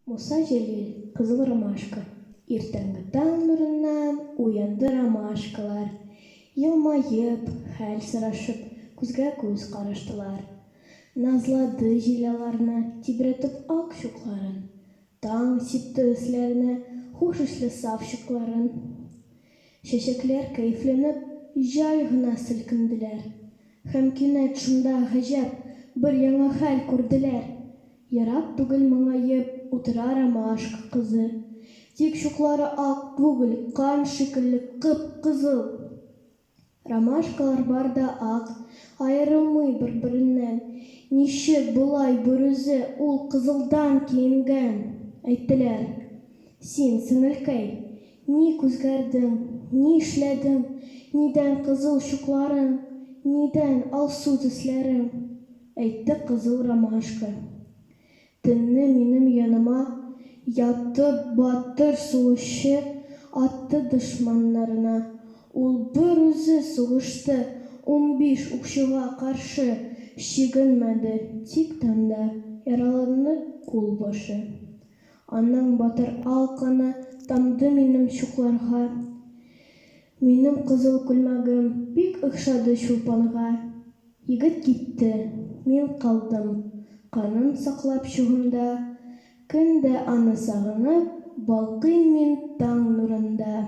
Муса Җәлил, Кызыл ромашка. Иртәнге таң нурыннан уянды ромашкалар. Елмаеп, хәл сорашып, күзгә-күз караштылар. Назлады җил аларны, тибрәтеп ак чукларын. Таң сипте өсләренә хуш исле саф чукларын. Чәчәкләр кәефләнеп, җай гына селкенделәр. Һәм кинәт шунда гаҗәп бер яңа хәл күрделәр. Ерак түгел моңаеп утыра ромашка кызы. Тик чуклары ак түгел, кан шикелле кып-кызыл. Ромашкалар бар да ак, аерылмый бер-береннән. Ничек болай берүзе ул кызылдан киенгән? Әйттеләр: син, сеңелкәй, ни күзгәрдең, ни эшләдең, нидән кызыл чукларың, нидән алсу төсләрең? Әйтте кызыл ромашка: төнне минем яныма ятты батыр сугышчы, атты дошманнарына. Ул бер үзе сугышты 15 укчыга каршы, чигенмәде, тик тәндә яраланды кулбашы. Аның батыр ал каны тамды минем чукларга. Минем кызыл күлмәгем бик охшады чулпанга. Егет китте, мин калдым канын саклап чугымда. Көн дә аны сагынып, балкыйм мин таң нурында.